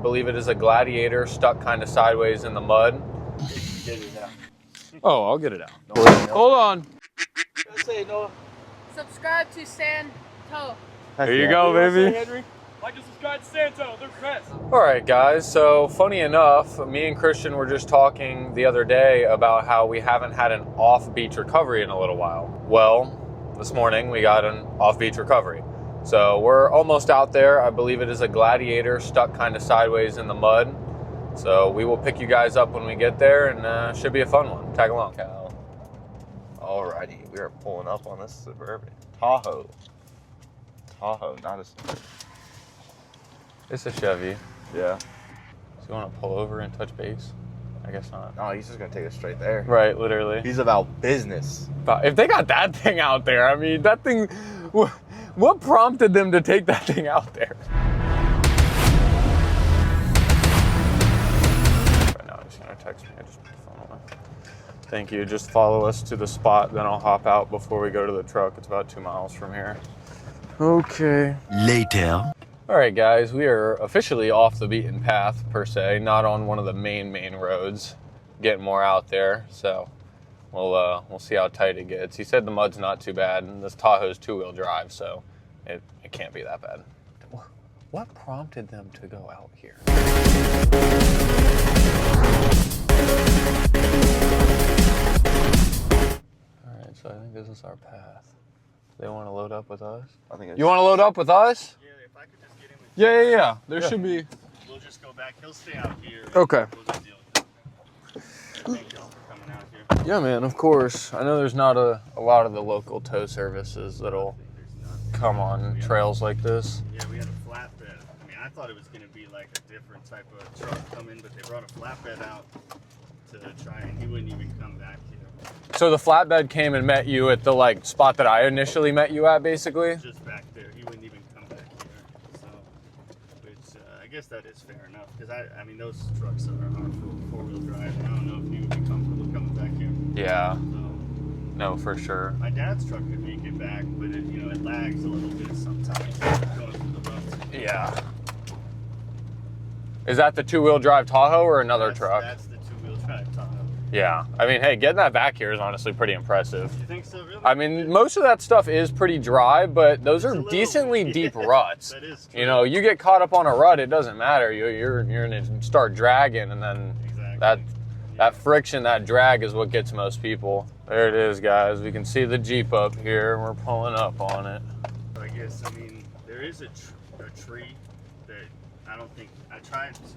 I believe it is a Gladiator stuck kind of sideways in the mud. Get it out. Oh, I'll get it out. Hold on. Subscribe to Santo. There you go, baby. Henry? Like and subscribe to Santo. They're the best. All right, guys. So funny enough, me and Christian were just talking the other day about how we haven't had an off-beach recovery in a little while. Well, this morning we got an off-beach recovery. So we're almost out there. I believe it is a Gladiator stuck kind of sideways in the mud. So we will pick you guys up when we get there, and should be a fun one. Tag along. Alrighty, we are pulling up on this Suburban. Tahoe, not a Suburban. It's a Chevy. Yeah. So you want to pull over and touch base? I guess not. No, he's just gonna take us straight there. Right, literally. He's about business. But if they got that thing out there, I mean, that thing, what prompted them to take that thing out there? Right now, he's gonna text me. I just put the phone away. Thank you. Just follow us to the spot, then I'll hop out before we go to the truck. It's about 2 miles from here. Okay. Later. All right, guys, we are officially off the beaten path, per se, not on one of the main roads, getting more out there, so we'll see how tight it gets. He said the mud's not too bad, and this Tahoe's two-wheel drive, so it can't be that bad. What prompted them to go out here? All right, so I think this is our path. They want to load up with us? I think You want to load up with us? Yeah, if I could just get him. Yeah. There should be. We'll just go back. He'll stay out here. Okay. We'll just deal with it. Thank y'all for coming out here. Yeah, man, of course. I know there's not a lot of the local tow services that'll come on trails like this. Yeah, we had a flatbed. I mean, I thought it was going to be like a different type of truck come in, but they brought a flatbed out to try, and he wouldn't even come back here. So the flatbed came and met you at the spot that I initially met you at, basically? Just back there. He wouldn't even come back here. So, which I guess that is fair enough, because I mean, those trucks are four-wheel drive, and I don't know if he would be comfortable coming back here. Yeah. So, No, for sure. my dad's truck could make it back, but it lags a little bit sometimes going through the ruts. Yeah. Is that the two-wheel drive Tahoe or another truck? That's the two-wheel drive Tahoe. Yeah. I mean, hey, getting that back here is honestly pretty impressive. You think so, really? I mean, most of that stuff is pretty dry, but those are a little- decently deep ruts. That is true. You know, you get caught up on a rut, it doesn't matter. You're gonna start dragging, and then Exactly. that friction, that drag is what gets most people. There it is, guys. We can see the Jeep up here. We're pulling up on it. I guess, I mean, there is a tree that I don't think,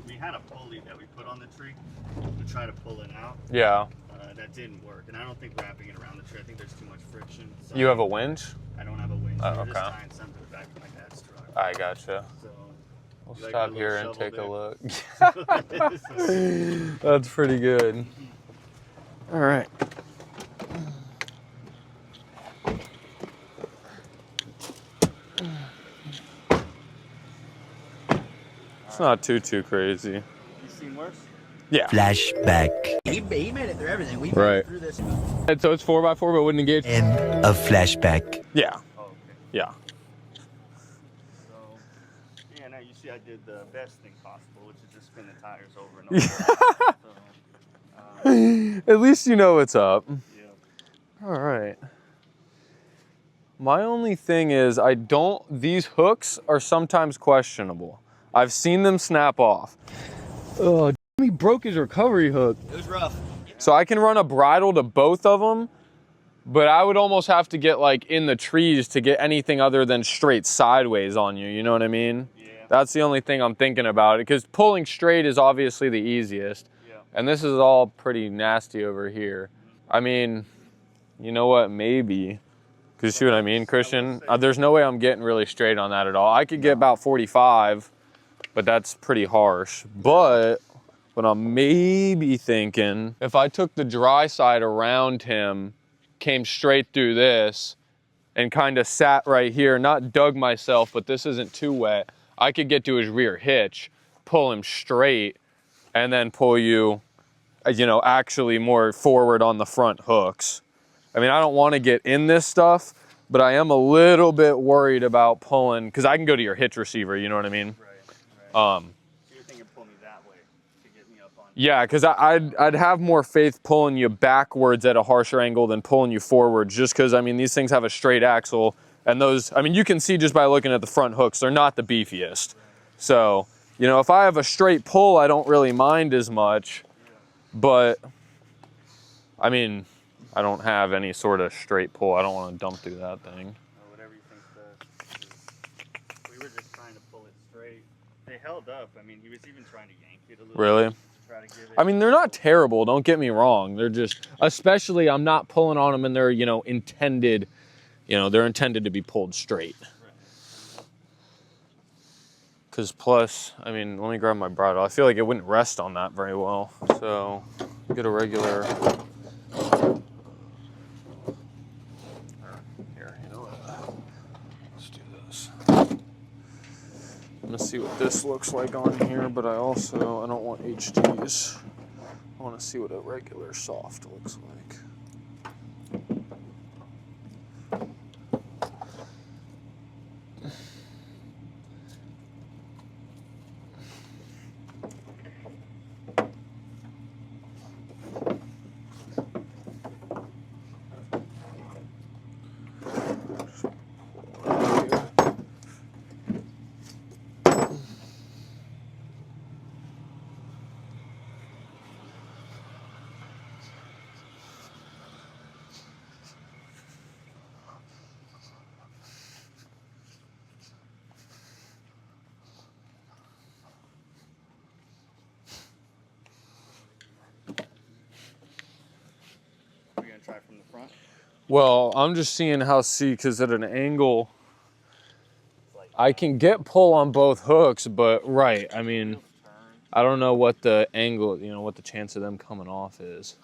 we had a pulley that we put on the tree to try to pull it out. Yeah. That didn't work, and I don't think wrapping it around the tree, I think there's too much friction. So You have a winch? I don't have a winch. Oh, We're okay. just tying something to the back of my dad's truck. I gotcha. So, We'll You like stop my here little and take shovel a look. That's pretty good. All right. It's not too crazy. You seen worse? Yeah. Flashback. He made it through everything. We made Right. it through this. And so it's 4x4, but wouldn't engage. End of flashback. Yeah. Oh, okay. Yeah. So, yeah, now you see I did the best thing possible, which is just spin the tires over and over. At least you know what's up. Yeah. All right. My only thing is these hooks are sometimes questionable. I've seen them snap off. Oh, he broke his recovery hook. It was rough. So I can run a bridle to both of them, but I would almost have to get in the trees to get anything other than straight sideways on you, you know what I mean? Yeah. That's the only thing I'm thinking about, because pulling straight is obviously the easiest. Yeah. And this is all pretty nasty over here. I mean, you know what, maybe. Because you see what I mean, Christian? There's no way I'm getting really straight on that at all. I could get about 45, but that's pretty harsh. But what I'm maybe thinking, if I took the dry side around him, came straight through this, and kind of sat right here, not dug myself, but this isn't too wet, I could get to his rear hitch, pull him straight, and then pull you, actually more forward on the front hooks. I mean, I don't want to get in this stuff, but I am a little bit worried about pulling, because I can go to your hitch receiver, you know what I mean? Right. So you're thinking that way to get me up on. Yeah, because I'd have more faith pulling you backwards at a harsher angle than pulling you forwards, just because, I mean, these things have a straight axle, and those, I mean, you can see just by looking at the front hooks, they're not the beefiest. So, you know, if I have a straight pull, I don't really mind as much, but, I mean, I don't have any sort of straight pull. I don't want to dump through that thing. Or whatever you think's best. We were just trying to pull it straight. They held up. I mean, he was even trying to yank it a little Really? bit. Try to give it. I mean, they're not terrible, don't get me wrong. They're just, especially I'm not pulling on them and they're, you know, intended, they're intended to be pulled straight. Because plus, I mean, let me grab my bridle. I feel like it wouldn't rest on that very well. So, get a regular, here, you know what? Let's do this. I'm gonna see what this looks like on here, but I don't want HDs. I want to see what a regular soft looks like. We're gonna try from the front. Well, I'm just seeing how, because at an angle, I can get pull on both hooks, but right, I mean, I don't know what the angle, what the chance of them coming off is.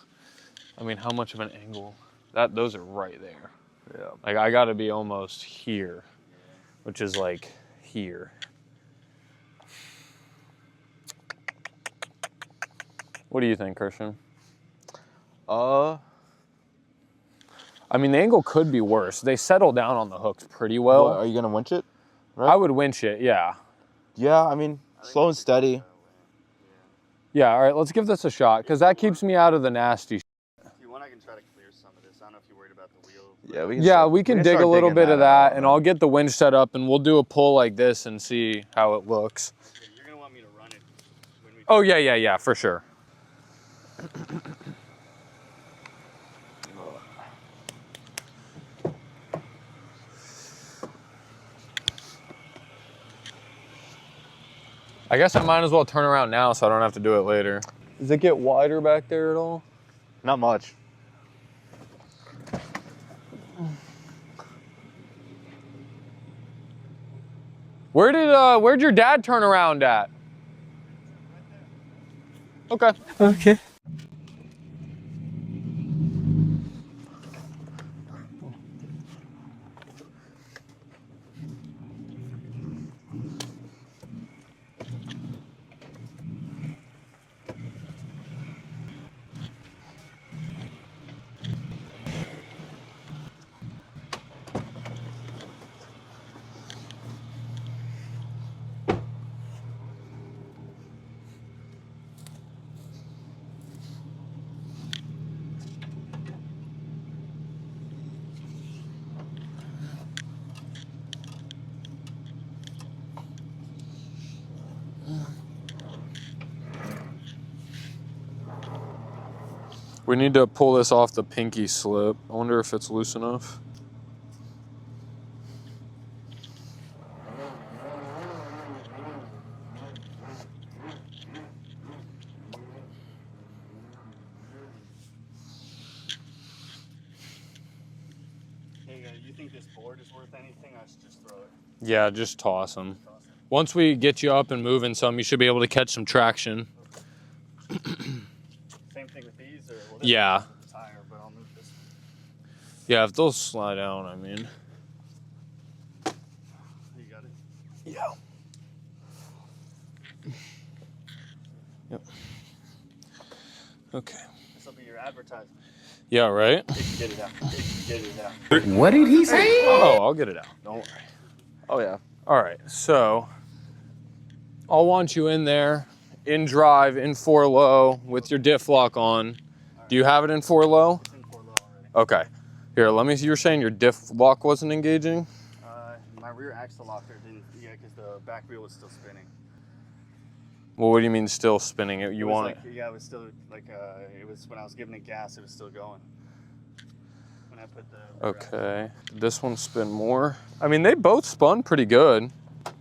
I mean, how much of an angle? Those are right there. Yeah. Like, I gotta be almost here, which is like here. What do you think, Christian? I mean, the angle could be worse. They settle down on the hooks pretty well. Are you gonna winch it? Right? I would winch it, yeah. Yeah, I mean, slow and steady. Yeah, all right, let's give this a shot, because that keeps me out of the nasty If you want, I can try to clear some of this. I don't know if you're worried about the wheels. Yeah, we can dig a little bit of that, and I'll get the winch set up, and we'll do a pull like this and see how it looks. Okay, you're gonna want me to run it when we. Oh, yeah, for sure. I guess I might as well turn around now so I don't have to do it later. Does it get wider back there at all? Not much. Where'd your dad turn around at? Okay. Okay. We need to pull this off the pinky slip. I wonder if it's loose enough. Hey, you think this board is worth anything? I should just throw it. Yeah, just toss them. Once we get you up and moving some, you should be able to catch some traction. Same thing with these, or well, this Yeah. one's a tire, but I'll move this. Yeah, if they'll slide down, I mean. You got it. Yeah. Yep. Okay. This will be your advertisement. Yeah, right? Get it out. Get it out. What did he say? Oh, I'll get it out. Don't worry. Oh yeah. All right, so I'll want you in there in drive, in 4 low, with your diff lock on. Do you have it in 4 low? It's in 4 low already. Okay. Here, let me see. You were saying your diff lock wasn't engaging? My rear axle locker didn't, yeah, because the back wheel was still spinning. Well, what do you mean still spinning it? You was want like, it? Yeah, it was still like, it was when I was giving it gas, it was still going. When I put the rear axle Okay. Did this one spin more? I mean, they both spun pretty good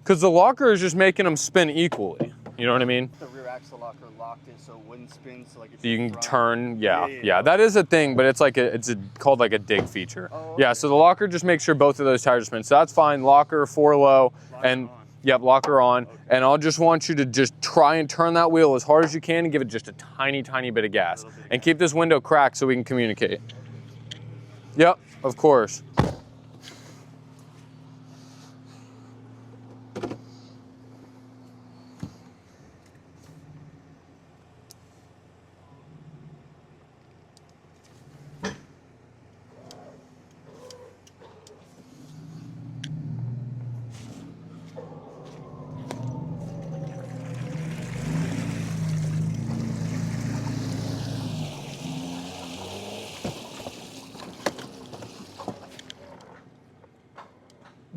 because the locker is just making them spin equally. You know what I mean? The rear axle locker locked it so it wouldn't spin, so like it's You can front. turn, yeah. Yeah. That is a thing, but it's like called like a dig feature. Oh, okay. Yeah, so the locker just makes sure both of those tires spin. So that's fine. Locker 4 low, Locker and on. yep, locker on. Okay. And I'll just want you to just try and turn that wheel as hard as you can and give it just a tiny, tiny bit of gas, Little bit of and gas. keep this window cracked so we can communicate. Yep, of course.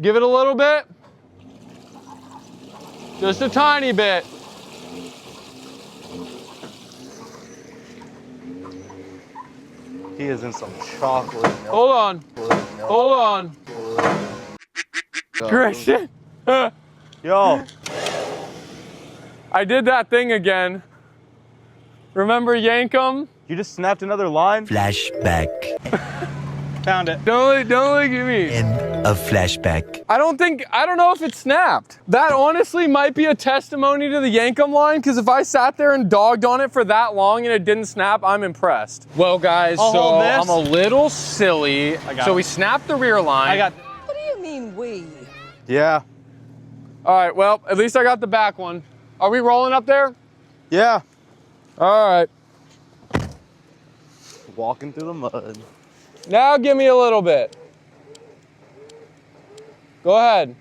Give it a little bit. Just a tiny bit. He is in some chocolate milk. Hold on. Chocolate milk. Hold on. Christian. Yo, I did that thing again. Remember yank 'em? you just snapped another line? Flashback. Found it. Don't look at me. End of flashback. I don't know if it snapped. That honestly might be a testimony to the Yankum line, because if I sat there and dogged on it for that long and it didn't snap, I'm impressed. Well, guys, I'll so hold this. I'm a little silly. So we snapped the rear line. What do you mean we? Yeah. All right, well, at least I got the back one. Are we rolling up there? Yeah. All right. Walking through the mud. Now give me a little bit. Go ahead.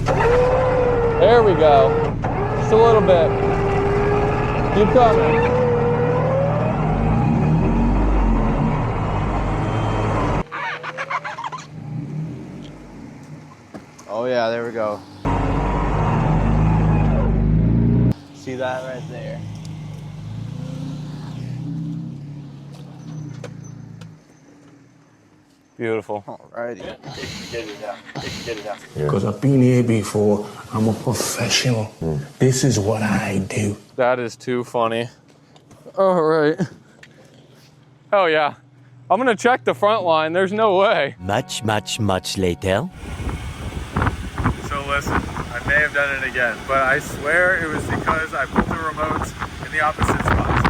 There we go. Just a little bit. Keep coming. Oh yeah, there we go. See that right there? Beautiful. Alrighty. Get it out. Get it out. Because I've been here before. I'm a professional. This is what I do. That is too funny. All right. Oh yeah. I'm gonna check the front line. There's no way. Much, much, much later. So listen, I may have done it again, but I swear it was because I put the remotes in the opposite spots.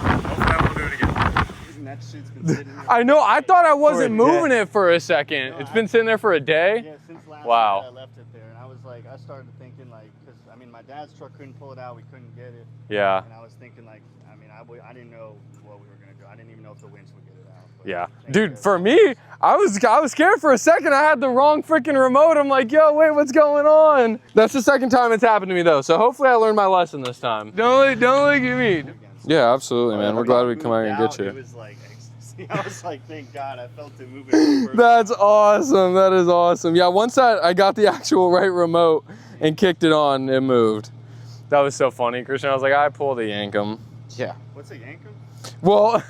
Hopefully I won't do it again. That shit's been sitting here. I know, I thought I wasn't For a day. moving it for a second. It's been sitting there for a day? Yeah, since last Wow. night I left it there, and I was like, I started thinking like, because I mean, my dad's truck couldn't pull it out, we couldn't get it, Yeah, and I was thinking like, I mean, I didn't know what we were gonna do. I didn't even know if the winch would get it out. But yeah. thank Dude, God. for me, I was scared for a second. I had the wrong freaking remote. I'm like, yo, wait, what's going on? That's the second time it's happened to me though, so hopefully I learned my lesson this time. Don't look at me. Yeah, absolutely, man. We're glad we come out here and get It you. was like ecstasy. I was like, thank God, I felt it moving. over. That's awesome. That is awesome. Yeah, once I got the actual right remote and kicked it on, it moved. That was so funny, Christian. I was like, I pulled a Yankum. Yeah. What's a Yankum? Well,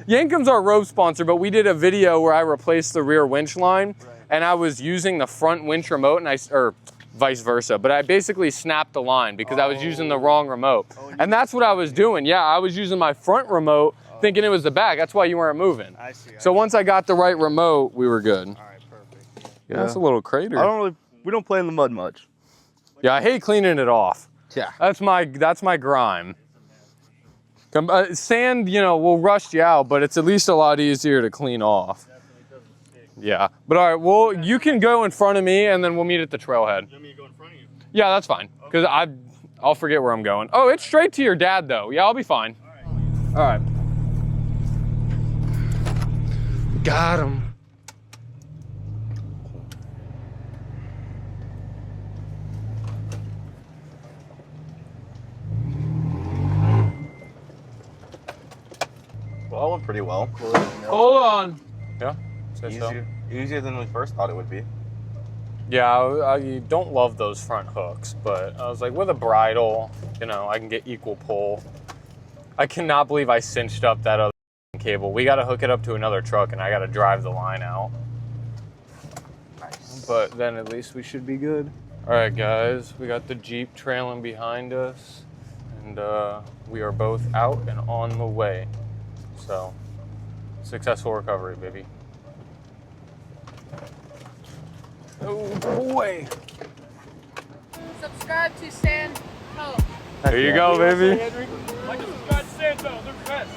Yankum's our rope sponsor, but we did a video where I replaced the rear winch line, Right. and I was using the front winch remote, or vice versa, but I basically snapped the line because I was using the wrong remote. And that's what I was doing. Yeah, I was using my front remote thinking it was the back. That's why you weren't moving. I see. So once I got the right remote, we were good. All right, perfect. Yeah, that's a little crater. We don't play in the mud much. Yeah, I hate cleaning it off. Yeah. That's my grime. Sand, will rust you out, but it's at least a lot easier to clean off. Definitely doesn't stick. Yeah, but all right, well, you can go in front of me and then we'll meet at the trailhead. You want me to go in front of you? Yeah, that's fine, because I'll forget where I'm going. Oh, it's straight to your dad though. Yeah, I'll be fine. All right. Got him. followed pretty well. Hold on. Yeah. Say so. Easier than we first thought it would be. Yeah, I don't love those front hooks, but I was like, with a bridle, you know, I can get equal pull. I cannot believe I cinched up that other cable. We got to hook it up to another truck, and I got to drive the line out. Nice. But then at least we should be good. All right, guys, we got the Jeep trailing behind us, and we are both out and on the way. So, successful recovery, baby. Oh boy! Subscribe to Santo. There you go, baby. Like and subscribe to Santo. They're the best.